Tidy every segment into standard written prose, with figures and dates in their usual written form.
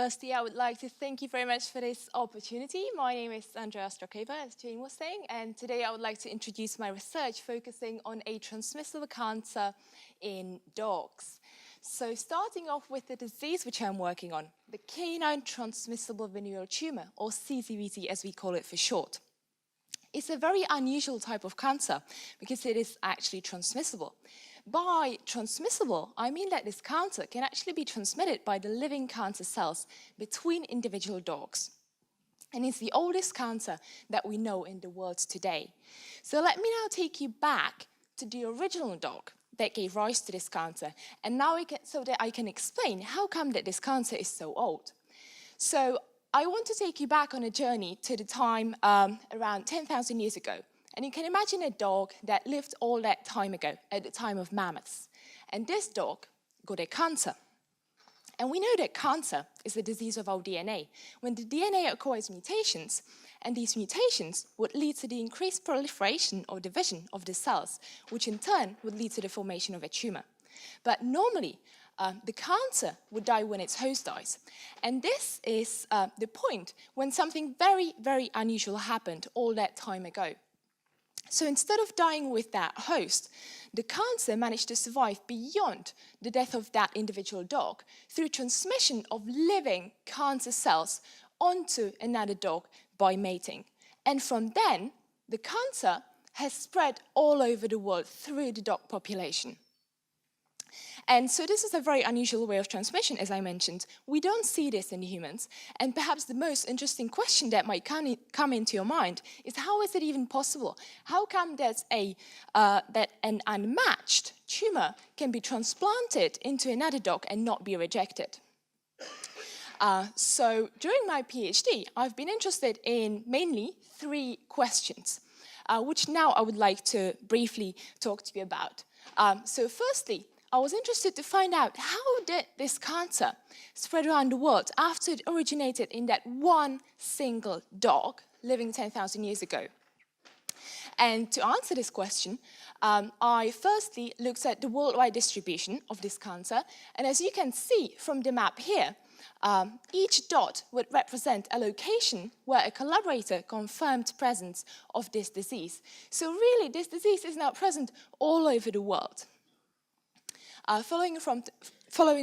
Firstly, I would like to thank you very much for this opportunity. My name is Andrea Strakova, as Jane was saying, and today I would like to introduce my research focusing on a transmissible cancer in dogs. So starting off with the disease which I'm working on, the canine transmissible venereal tumor, or CTVT as we call it for short. It's a very unusual type of cancer because it is actually transmissible. By transmissible, I mean that this cancer can actually be transmitted by the living cancer cells between individual dogs. And it's the oldest cancer that we know in the world today. So let me now take you back to the original dog that gave rise to this cancer, and now so that I can explain how come that this cancer is so old. So I want to take you back on a journey to the time around 10,000 years ago. And you can imagine a dog that lived all that time ago, at the time of mammoths. And this dog got a cancer. And we know that cancer is a disease of our DNA. When the DNA acquires mutations, and these mutations would lead to the increased proliferation or division of the cells, which in turn would lead to the formation of a tumor. But normally, the cancer would die when its host dies. And this is the point when something very, very unusual happened all that time ago. So instead of dying with that host, the cancer managed to survive beyond the death of that individual dog through transmission of living cancer cells onto another dog by mating. And from then, the cancer has spread all over the world through the dog population. And so this is a very unusual way of transmission, as I mentioned. We don't see this in humans. And perhaps the most interesting question that might come into your mind is, how is it even possible? How come that an unmatched tumor can be transplanted into another dog and not be rejected? So during my PhD, I've been interested in mainly 3 questions, which now I would like to briefly talk to you about. So firstly, I was interested to find out, how did this cancer spread around the world after it originated in that one single dog living 10,000 years ago? And to answer this question, I firstly looked at the worldwide distribution of this cancer. And as you can see from the map here, each dot would represent a location where a collaborator confirmed presence of this disease. So really, this disease is now present all over the world. Following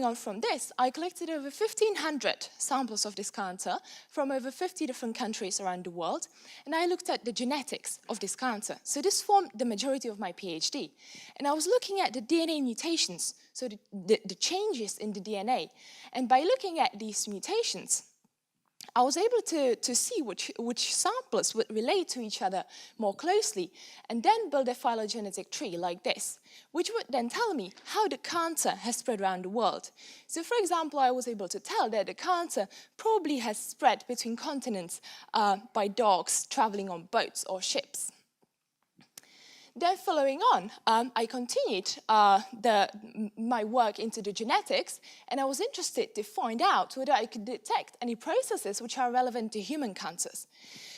on from this, I collected over 1,500 samples of this cancer from over 50 different countries around the world, and I looked at the genetics of this cancer. So this formed the majority of my PhD. And I was looking at the DNA mutations, so the changes in the DNA. And by looking at these mutations, I was able to see which samples would relate to each other more closely, and then build a phylogenetic tree like this, which would then tell me how the cancer has spread around the world. So for example, I was able to tell that the cancer probably has spread between continents by dogs traveling on boats or ships. Then following on, I continued my work into the genetics, and I was interested to find out whether I could detect any processes which are relevant to human cancers.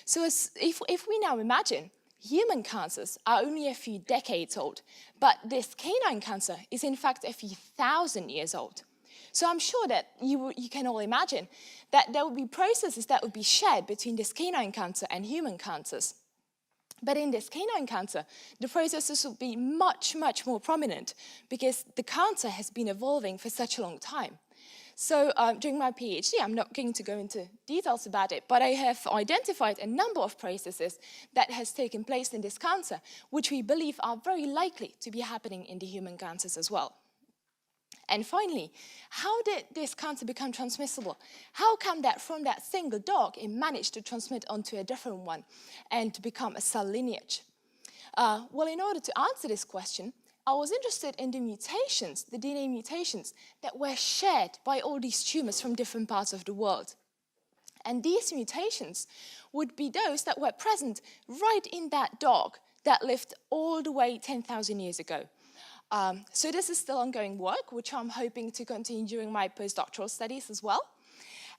So if we now imagine, human cancers are only a few decades old, but this canine cancer is in fact a few thousand years old. So I'm sure that you can all imagine that there would be processes that would be shared between this canine cancer and human cancers. But in this canine cancer, the processes will be much, much more prominent because the cancer has been evolving for such a long time. So during my PhD, I'm not going to go into details about it, but I have identified a number of processes that has taken place in this cancer, which we believe are very likely to be happening in the human cancers as well. And finally, how did this cancer become transmissible? How come that from that single dog, it managed to transmit onto a different one and to become a cell lineage? Well, in order to answer this question, I was interested in the mutations, the DNA mutations, that were shared by all these tumors from different parts of the world. And these mutations would be those that were present right in that dog that lived all the way 10,000 years ago. So this is still ongoing work, which I'm hoping to continue during my postdoctoral studies as well.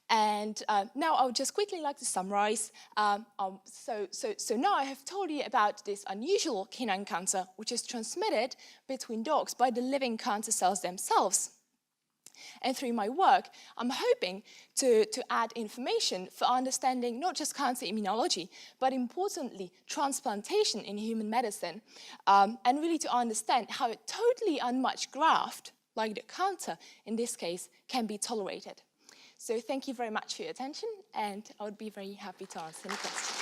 And now I would just quickly like to summarize. So now I have told you about this unusual canine cancer, which is transmitted between dogs by the living cancer cells themselves. And through my work, I'm hoping to add information for understanding not just cancer immunology, but importantly, transplantation in human medicine, and really to understand how a totally unmatched graft, like the cancer in this case, can be tolerated. So thank you very much for your attention, and I would be very happy to answer any questions.